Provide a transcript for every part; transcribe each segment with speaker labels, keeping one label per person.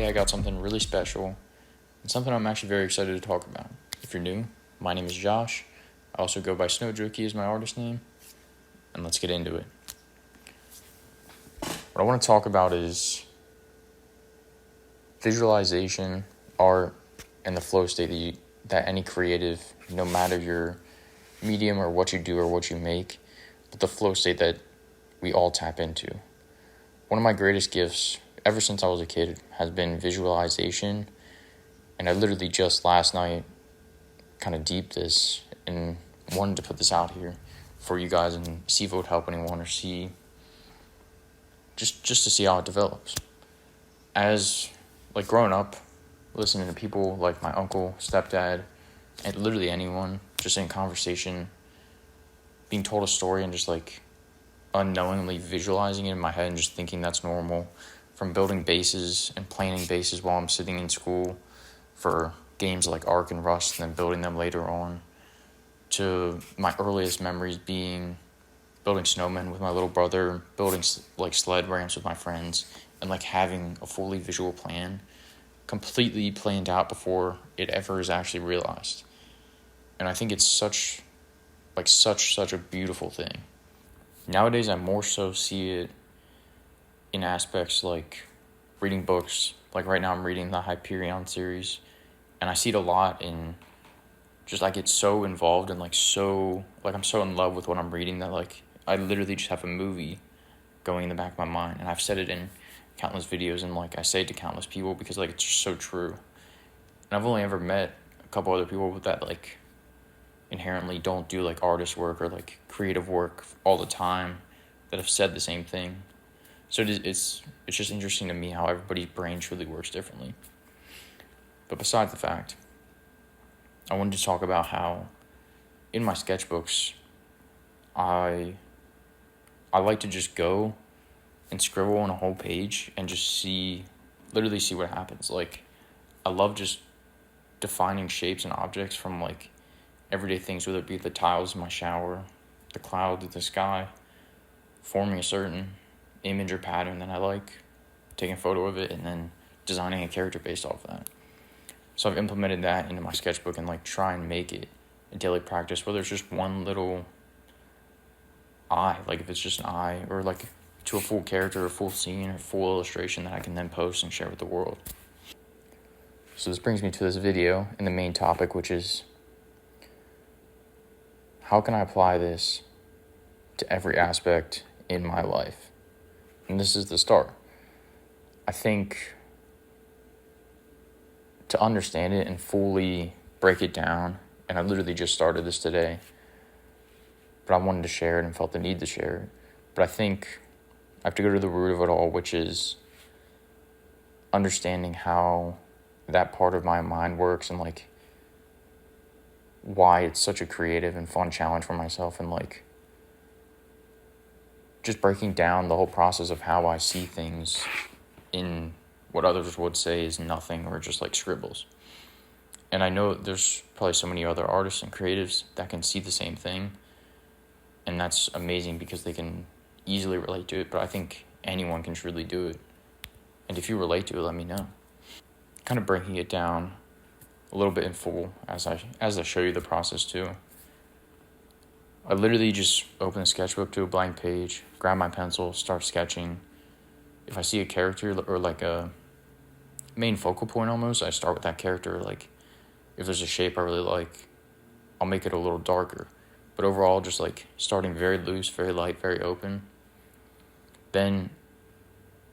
Speaker 1: Today I got something really special and something I'm actually very excited to talk about. If you're new, my name is Josh. I also go by Snowjokey as my artist name, and let's get into it. What I want to talk about is visualization, art, and the flow state that any creative, no matter your medium or what you do or what you make, but the flow state that we all tap into. One of my greatest gifts ever since I was a kid has been visualization, and I literally just last night kind of deeped this and wanted to put this out here for you guys and see if it would help anyone or see just to see how it develops. As like growing up, listening to people like my uncle, stepdad, and literally anyone just in conversation, being told a story and just like unknowingly visualizing it in my head and just thinking that's normal, from building bases and planning bases while I'm sitting in school for games like Ark and Rust and then building them later on, to my earliest memories being building snowmen with my little brother, building like sled ramps with my friends, and like having a fully visual plan completely planned out before it ever is actually realized. And I think it's such a beautiful thing. Nowadays I more so see it in aspects like reading books. Like right now I'm reading the Hyperion series, and I see it a lot in just I get so involved and I'm so in love with what I'm reading that like I literally just have a movie going in the back of my mind. And I've said it in countless videos, and like I say it to countless people because like it's just so true. And I've only ever met a couple other people that like inherently don't do like artist work or like creative work all the time that have said the same thing. So it's just interesting to me how everybody's brain truly works differently. But besides the fact, I wanted to talk about how in my sketchbooks I like to just go and scribble on a whole page and just literally see what happens. Like I love just defining shapes and objects from like everyday things, whether it be the tiles in my shower, the clouds, the sky, forming a certain image or pattern that I like, taking a photo of it, and then designing a character based off of that. So I've implemented that into my sketchbook and like try and make it a daily practice, whether it's just one little eye, like if it's just an eye, or like to a full character, a full scene, or full illustration that I can then post and share with the world. So this brings me to this video and the main topic, which is how can I apply this to every aspect in my life? And this is the start. I think to understand it and fully break it down, and I literally just started this today, but I wanted to share it and felt the need to share it. But I think I have to go to the root of it all, which is understanding how that part of my mind works and like why it's such a creative and fun challenge for myself, and like just breaking down the whole process of how I see things in what others would say is nothing or just like scribbles. And I know there's probably so many other artists and creatives that can see the same thing, and that's amazing because they can easily relate to it, but I think anyone can truly do it. And if you relate to it, let me know. Kind of breaking it down a little bit in full as I show you the process too. I literally just open the sketchbook to a blank page, grab my pencil, start sketching. If I see a character or like a main focal point almost, I start with that character. Like if there's a shape I really like, I'll make it a little darker. But overall, just like starting very loose, very light, very open. Then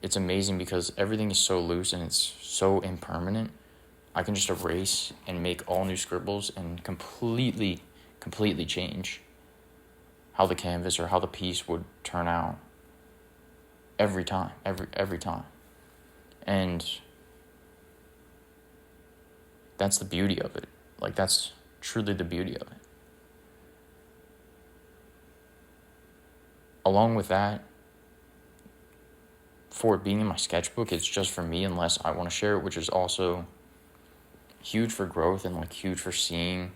Speaker 1: it's amazing because everything is so loose and it's so impermanent. I can just erase and make all new scribbles and completely change how the canvas or how the piece would turn out every time. And that's the beauty of it. Like that's truly the beauty of it. Along with that, for it being in my sketchbook, it's just for me unless I want to share it, which is also huge for growth and like huge for seeing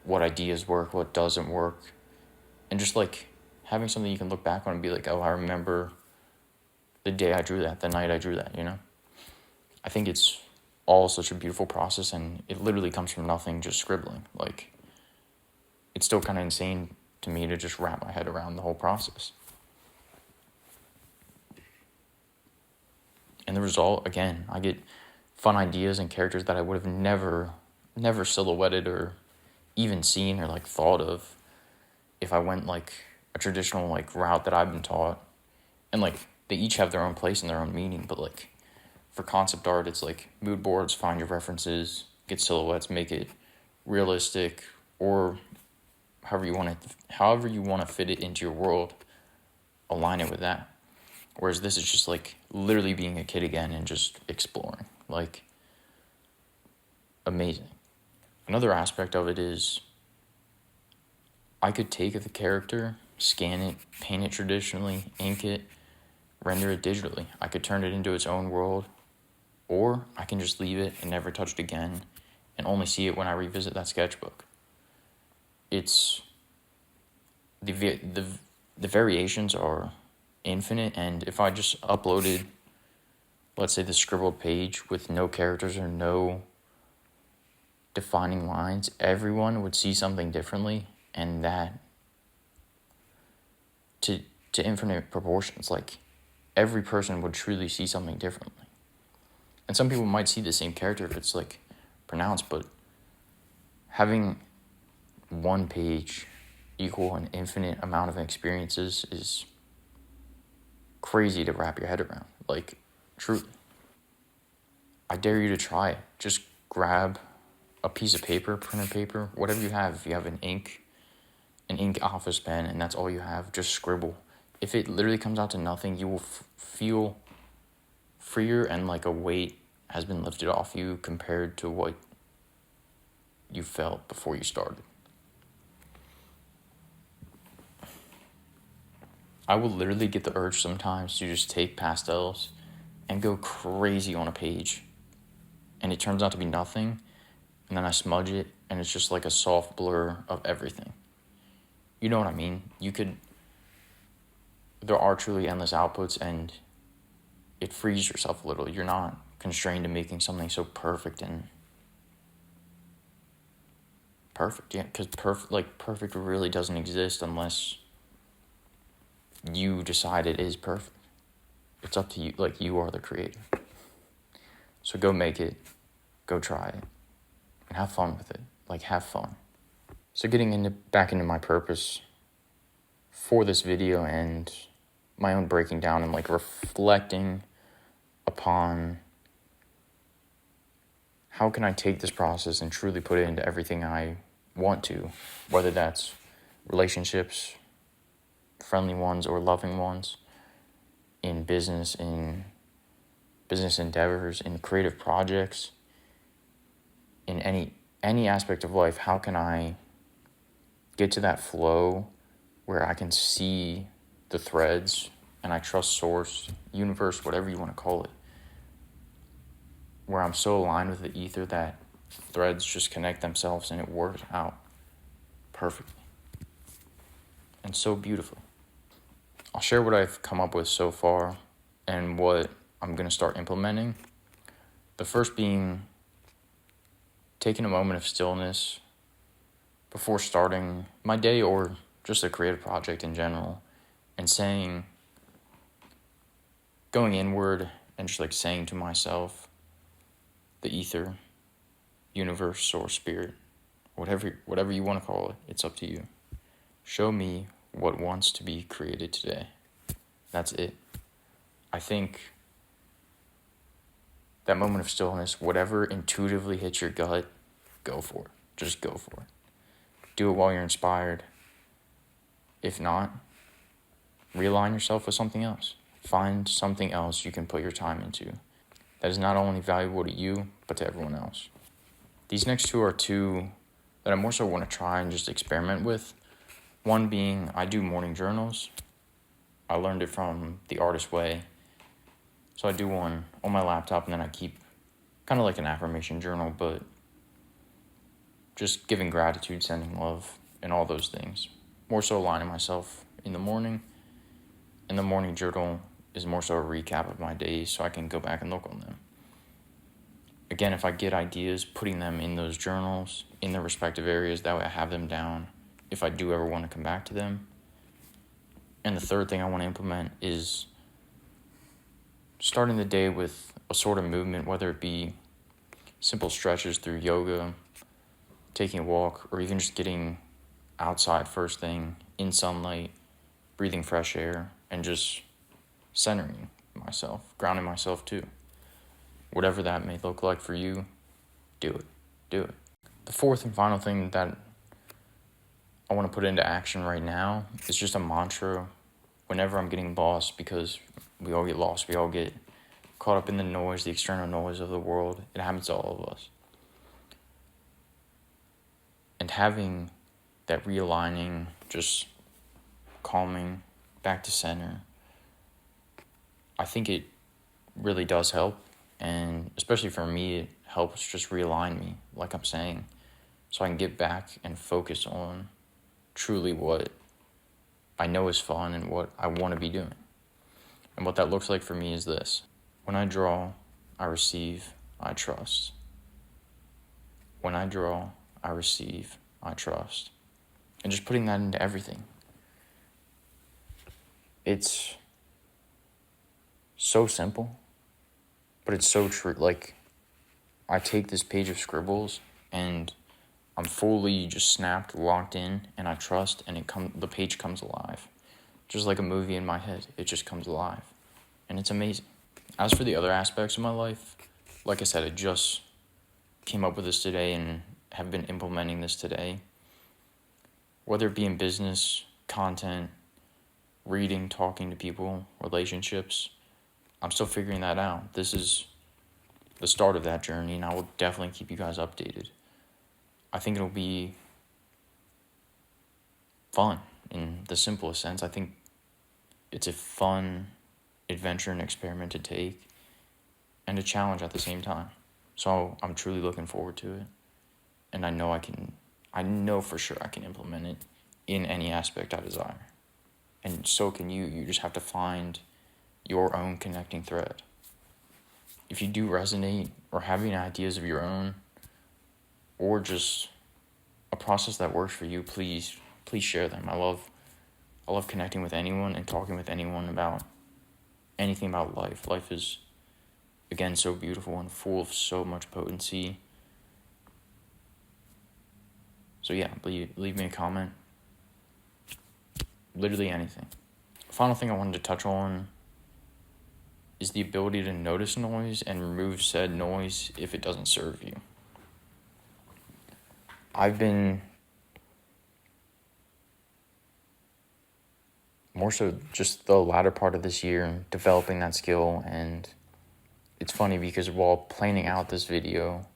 Speaker 1: what ideas work, what doesn't work, and just like having something you can look back on and be like, oh, I remember the day I drew that, the night I drew that, you know? I think it's all such a beautiful process, and it literally comes from nothing, just scribbling. Like, it's still kind of insane to me to just wrap my head around the whole process. And the result, again, I get fun ideas and characters that I would have never silhouetted or even seen or like thought of if I went like a traditional like route that I've been taught. And like they each have their own place and their own meaning, but like for concept art, it's like mood boards, find your references, get silhouettes, make it realistic, or however you want to fit it into your world, align it with that. Whereas this is just like literally being a kid again and just exploring. Like, amazing. Another aspect of it is I could take the character, scan it, paint it traditionally, ink it, render it digitally. I could turn it into its own world, or I can just leave it and never touch it again and only see it when I revisit that sketchbook. It's the variations are infinite, and if I just uploaded, let's say, the scribbled page with no characters or no defining lines, everyone would see something differently, and that to infinite proportions. Like, every person would truly see something differently. And some people might see the same character if it's like pronounced, but having one page equal an infinite amount of experiences is crazy to wrap your head around. Like, truly. I dare you to try it. Just grab a piece of paper, printer paper, whatever you have. If you have an ink office pen, and that's all you have, just scribble. If it literally comes out to nothing, you will feel freer, and like a weight has been lifted off you compared to what you felt before you started. I will literally get the urge sometimes to just take pastels and go crazy on a page, and it turns out to be nothing, and then I smudge it, and it's just like a soft blur of everything. You know what I mean? There are truly endless outputs, and it frees yourself a little. You're not constrained to making something so perfect and perfect. Yeah, because perfect really doesn't exist unless you decide it is perfect. It's up to you. Like, you are the creator. So go make it, go try it, and have fun with it. Like, have fun. So getting back into my purpose for this video and my own breaking down and like reflecting upon how can I take this process and truly put it into everything I want to, whether that's relationships, friendly ones or loving ones, in business endeavors, in creative projects, in any aspect of life. How can I get to that flow where I can see the threads and I trust source, universe, whatever you want to call it, where I'm so aligned with the ether that threads just connect themselves and it works out perfectly and so beautifully. I'll share what I've come up with so far and what I'm going to start implementing. The first being taking a moment of stillness before starting my day or just a creative project in general, and going inward and just like saying to myself, the ether, universe, or spirit, whatever you want to call it, it's up to you. Show me what wants to be created today. That's it. I think that moment of stillness, whatever intuitively hits your gut, go for it. Just go for it. Do it while you're inspired. If not, realign yourself with something else. Find something else you can put your time into that is not only valuable to you, but to everyone else. These next two are two that I more so want to try and just experiment with. One being, I do morning journals. I learned it from The Artist Way. So I do one on my laptop, and then I keep kind of like an affirmation journal, but just giving gratitude, sending love, and all those things. More so aligning myself in the morning. And the morning journal is more so a recap of my days so I can go back and look on them. again, if I get ideas, putting them in those journals in their respective areas, that way I have them down if I do ever want to come back to them. And the third thing I want to implement is starting the day with a sort of movement, whether it be simple stretches through yoga, taking a walk, or even just getting outside first thing in sunlight, breathing fresh air, and just centering myself, grounding myself too. Whatever that may look like for you, do it. Do it. The fourth and final thing that I want to put into action right now is just a mantra whenever I'm getting lost, because we all get lost. We all get caught up in the noise, the external noise of the world. It happens to all of us. And having that realigning, just calming, back to center, I think it really does help. And especially for me, it helps just realign me, like I'm saying, so I can get back and focus on truly what I know is fun and what I want to be doing. And what that looks like for me is this. When I draw, I receive, I trust. When I draw, I receive, I trust. And just putting that into everything. It's so simple, but it's so true. Like, I take this page of scribbles and I'm fully just snapped, locked in, and I trust, and the page comes alive. Just like a movie in my head, it just comes alive. And it's amazing. As for the other aspects of my life, like I said, I just came up with this today and have been implementing this today. Whether it be in business, content, reading, talking to people, relationships, I'm still figuring that out. This is the start of that journey, and I will definitely keep you guys updated. I think it'll be fun in the simplest sense. I think it's a fun adventure and experiment to take and a challenge at the same time. So I'm truly looking forward to it. And I know for sure I can implement it in any aspect I desire. And so can you. You just have to find your own connecting thread. If you do resonate or have any ideas of your own, or just a process that works for you, please share them. I love connecting with anyone and talking with anyone about anything about life. Life is, again, so beautiful and full of so much potency. So yeah, leave me a comment. Literally anything. Final thing I wanted to touch on is the ability to notice noise and remove said noise if it doesn't serve you. I've been more so just the latter part of this year developing that skill, and it's funny because while planning out this video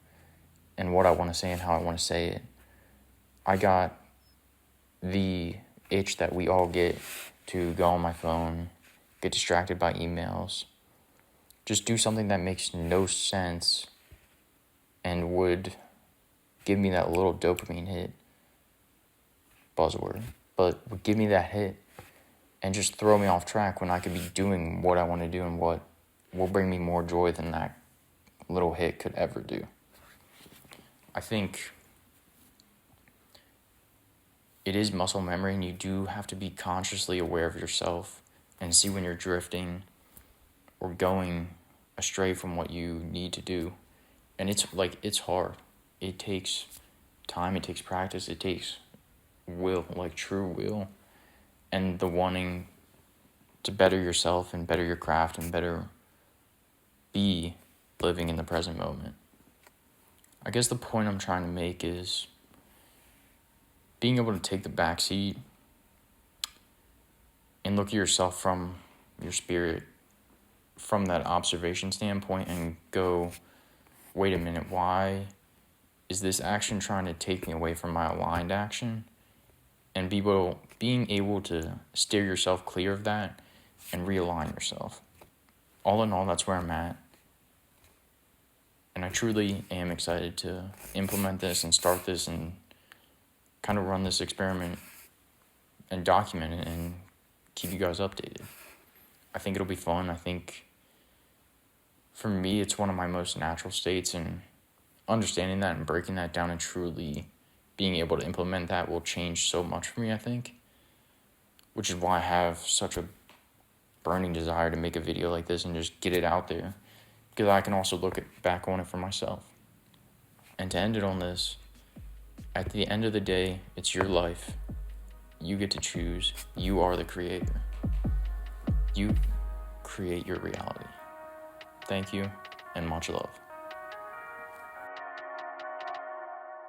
Speaker 1: and what I want to say and how I want to say it, I got the itch that we all get to go on my phone, get distracted by emails, just do something that makes no sense and would give me that little dopamine hit, buzzword, but would give me that hit and just throw me off track when I could be doing what I want to do and what will bring me more joy than that little hit could ever do. I think it is muscle memory, and you do have to be consciously aware of yourself and see when you're drifting or going astray from what you need to do. And it's hard. It takes time, it takes practice, it takes will, like true will, and the wanting to better yourself and better your craft and better be living in the present moment. I guess the point I'm trying to make is being able to take the back seat and look at yourself from your spirit, from that observation standpoint, and go, wait a minute, why is this action trying to take me away from my aligned action? And being able to steer yourself clear of that and realign yourself. All in all, that's where I'm at. And I truly am excited to implement this and start this and kind of run this experiment and document it and keep you guys updated. I think it'll be fun. I think for me, it's one of my most natural states, and understanding that and breaking that down and truly being able to implement that will change so much for me, I think, which is why I have such a burning desire to make a video like this and just get it out there, because I can also back on it for myself. And to end it on this, at the end of the day, it's your life. You get to choose. You are the creator. You create your reality. Thank you, and much love.